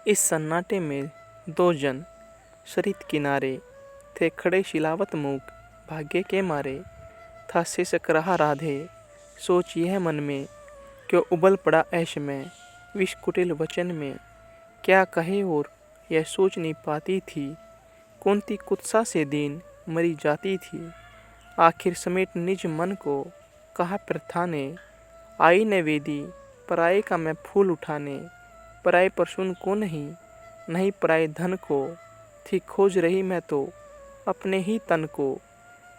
इस सन्नाटे में दो जन सरित किनारे थे खड़े, शिलावत मूक भाग्य के मारे। था शिशक रहा राधे, सोच यह मन में, क्यों उबल पड़ा ऐश में, विष कुटिल वचन में। क्या कहे और यह सोच नहीं पाती थी, कौनती कुत्सा से दीन मरी जाती थी। आखिर समेट निज मन को कहा प्रथा ने, आई न वेदी पराये का मैं फूल उठाने। पराये पर सुन को नहीं, नहीं पराये धन को, थी खोज रही मैं तो अपने ही तन को।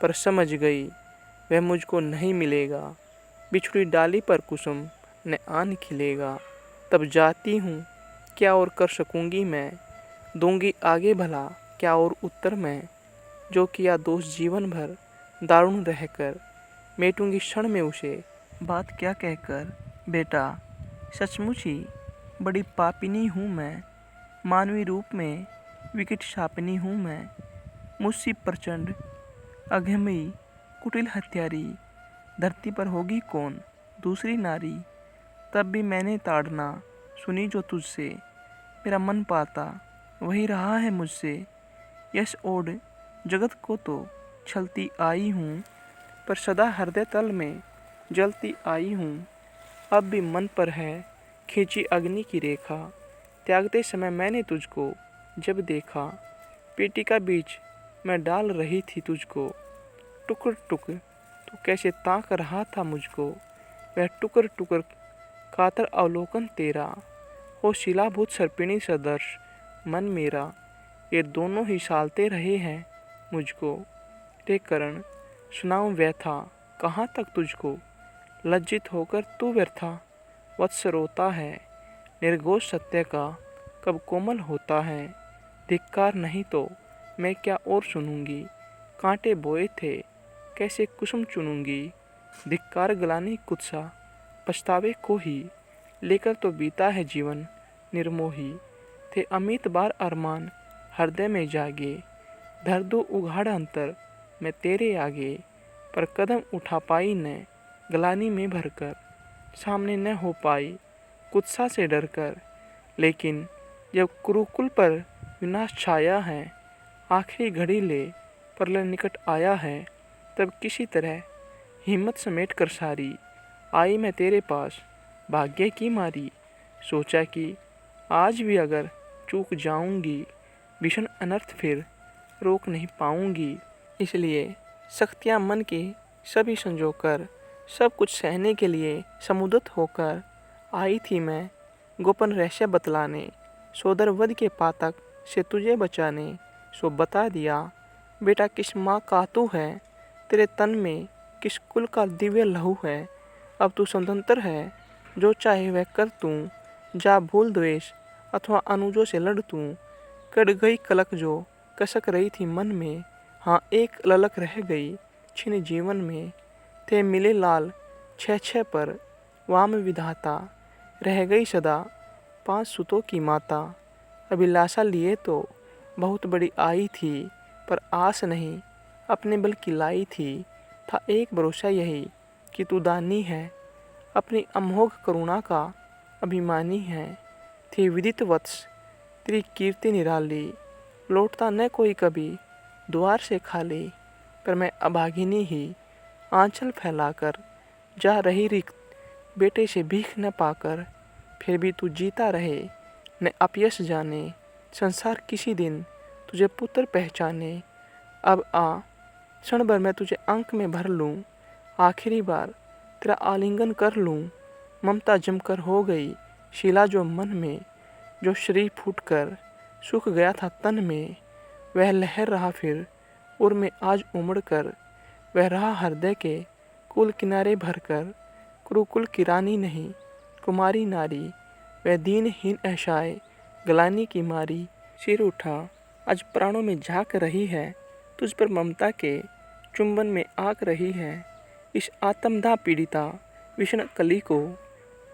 पर समझ गई वह मुझको नहीं मिलेगा, बिछड़ी डाली पर कुसुम न आन खिलेगा। तब जाती हूँ क्या और कर सकूँगी मैं, दूंगी आगे भला क्या और उत्तर मैं। जो किया दोष जीवन भर दारुण रहकर, मेटूंगी क्षण में उसे बात क्या कहकर। बेटा सचमुच ही बड़ी पापिनी हूँ मैं, मानवी रूप में विकट शापिनी हूँ मैं। मुझसी प्रचंड अघमई कुटिल हत्यारी, धरती पर होगी कौन दूसरी नारी। तब भी मैंने ताड़ना सुनी जो तुझसे, मेरा मन पाता वही रहा है मुझसे। यश ओढ़ जगत को तो छलती आई हूँ, पर सदा हृदय तल में जलती आई हूँ। अब भी मन पर है खींची अग्नि की रेखा, त्यागते समय मैंने तुझको जब देखा। पेटिका बीच मैं डाल रही थी तुझको, टुकर टुकर तू कैसे ताक रहा था मुझको। वह टुकर टुकर कातर अवलोकन तेरा, हो शिलाभूत सर्पिणी सदर्श मन मेरा। ये दोनों ही सालते रहे हैं मुझको, रे करण सुनाऊं व्यथा कहाँ तक तुझको। लज्जित होकर तू व्यर्था वत्स रोता है, निर्घोष सत्य का कब कोमल होता है। धिक्कार नहीं तो मैं क्या और सुनूंगी, कांटे बोए थे कैसे कुसुम चुनूंगी। धिक्कार गलानी कुत्सा पछतावे को ही, लेकर तो बीता है जीवन निर्मोही। थे अमित बार अरमान हृदय में जागे, धर दो उघाड़ अंतर मैं तेरे आगे। पर कदम उठा पाई न गलानी में भरकर, सामने न हो पाई कुत्सा से डरकर। लेकिन जब कुरुकुल पर विनाश छाया है, आखिरी घड़ी ले प्रलय निकट आया है। तब किसी तरह हिम्मत समेट कर सारी, आई मैं तेरे पास भाग्य की मारी। सोचा कि आज भी अगर चूक जाऊंगी, भीषण अनर्थ फिर रोक नहीं पाऊंगी। इसलिए शक्तियाँ मन की सभी संजोकर, सब कुछ सहने के लिए समुदित होकर आई थी मैं गोपन रहस्य बतलाने। सोदर वध के पातक से तुझे बचाने। सो बता दिया बेटा किस माँ का तू है, तेरे तन में किस कुल का दिव्य लहू है। अब तू स्वतंत्र है, जो चाहे वह कर तू, जा भूल द्वेष अथवा अनुजों से लड़ तू। कट गई कलक जो कसक रही थी मन में, हाँ एक ललक रह गई छिन जीवन में। थे मिले लाल छह छह पर वाम विधाता, रह गई सदा 5 सुतों की माता। अभिलाषा लिए तो बहुत बड़ी आई थी, पर आस नहीं अपने बल की लाई थी। था एक भरोसा यही कि तू दानी है, अपनी अमोघ करुणा का अभिमानी है। थी विदित वत्स तेरी कीर्ति निराली, लौटता न कोई कभी द्वार से खाली। पर मैं अभागिनी ही आंचल फैलाकर, जा रही रिक्त बेटे से भीख न पाकर। फिर भी तू जीता रहे न अपयश जाने, संसार किसी दिन तुझे पुत्र पहचाने। अब आ क्षण भर मैं तुझे अंक में भर लूँ, आखिरी बार तेरा आलिंगन कर लूँ। ममता जमकर हो गई शिला जो मन में, जो शरीर फूट कर सूख गया था तन में। वह लहर रहा फिर उर में आज उमड़ कर, वह रहा हृदय के कुल किनारे भर कर। कुरुकुल की रानी नहीं कुमारी नारी, वह दीनहीन ऐशाए गलानी की मारी। सिर उठा आज प्राणों में झांक रही है, तुझ पर ममता के चुंबन में आक रही है। इस आत्मदाह पीड़िता विषण कली को,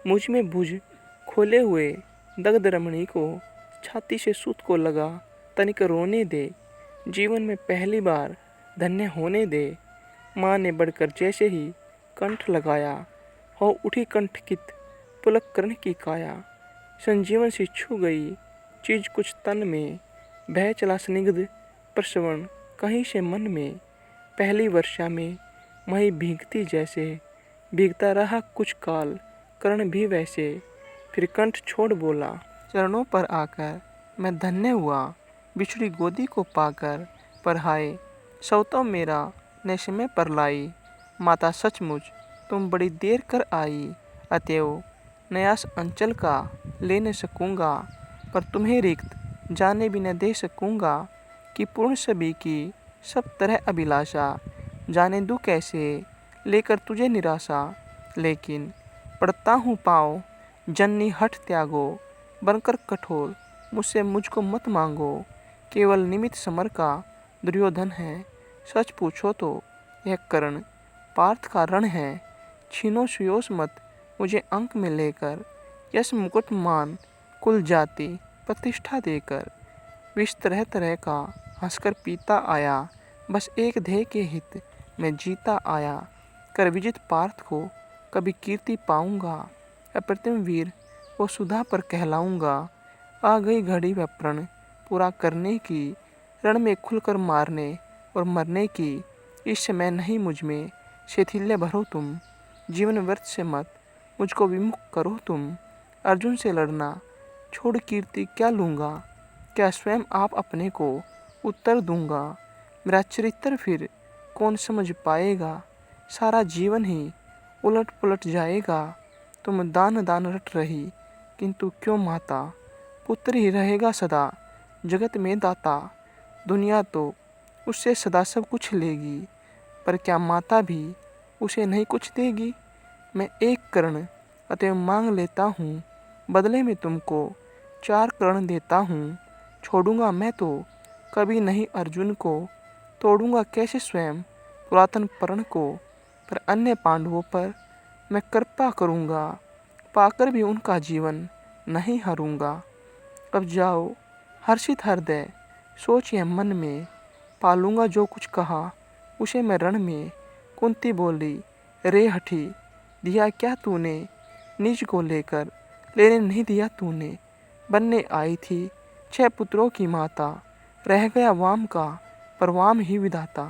मुझ में भुज खोले हुए दग्ध रमणी को। छाती से सूत को लगा तनिक रोने दे, जीवन में पहली बार धन्य होने दे। माँ ने बढ़कर जैसे ही कंठ लगाया, हो उठी कंठकित पुलक कर्ण की काया। संजीवन से छू गई चीज कुछ तन में, भय चला स्निग्ध प्रसवण कहीं से मन में। पहली वर्षा में मही भीगती जैसे, भीगता रहा कुछ काल कर्ण भी वैसे। फिर कंठ छोड़ बोला, चरणों पर आकर मैं धन्य हुआ, बिछड़ी गोदी को पाकर। पर हाय सौतों मेरा ने समय पर लाई, माता सचमुच तुम बड़ी देर कर आई। अतएव नयास अंचल का ले न सकूँगा, पर तुम्हें रिक्त जाने भी न दे सकूँगा। कि पूर्ण सभी की सब तरह अभिलाषा, जाने दूँ कैसे लेकर तुझे निराशा। लेकिन पढ़ता हूँ पाँव जननी हठ त्यागो, बनकर कठोर मुझसे मुझको मत मांगो। केवल निमित्त समर का दुर्योधन है, सच पूछो तो यह कर्ण पार्थ का रण है। छीनो सुयोस मत मुझे अंक में लेकर, यश मुकुट मान कुल जाति प्रतिष्ठा देकर। विष तरह तरह का हंसकर पीता आया, बस एक ध्येय के हित में जीता आया। कर विजित पार्थ को कभी कीर्ति पाऊंगा, अप्रतिम वीर वो सुधा पर कहलाऊंगा। आ गई घड़ी वह प्रण पूरा करने की, रण में खुलकर मारने और मरने की। इस समय नहीं मुझ में शैथिल्य भरो तुम, जीवन व्यर्थ से मत मुझको विमुख करो तुम। अर्जुन से लड़ना छोड़ कीर्ति क्या लूँगा, क्या स्वयं आप अपने को उत्तर दूंगा। मेरा चरित्र फिर कौन समझ पाएगा, सारा जीवन ही उलट पुलट जाएगा। तुम दान दान रट रही, किंतु क्यों माता, पुत्र ही रहेगा सदा जगत में दाता। दुनिया तो उससे सदा सब कुछ लेगी, पर क्या माता भी उसे नहीं कुछ देगी। मैं एक कर्ण अतएव मांग लेता हूँ, बदले में तुमको 4 कर्ण देता हूँ। छोड़ूंगा मैं तो कभी नहीं अर्जुन को, तोड़ूंगा कैसे स्वयं पुरातन प्रण को। पर अन्य पांडवों पर मैं कृपा करूंगा, पाकर भी उनका जीवन नहीं हरूंगा। अब जाओ हर्षित हृदय सोचिए मन में, पालूंगा जो कुछ कहा उसे मैं रण में। कुंती बोली, रे हठी दिया क्या तूने, निज को लेकर लेने नहीं दिया तूने। बनने आई थी 6 पुत्रों की माता, रह गया वाम का पर वाम ही विधाता।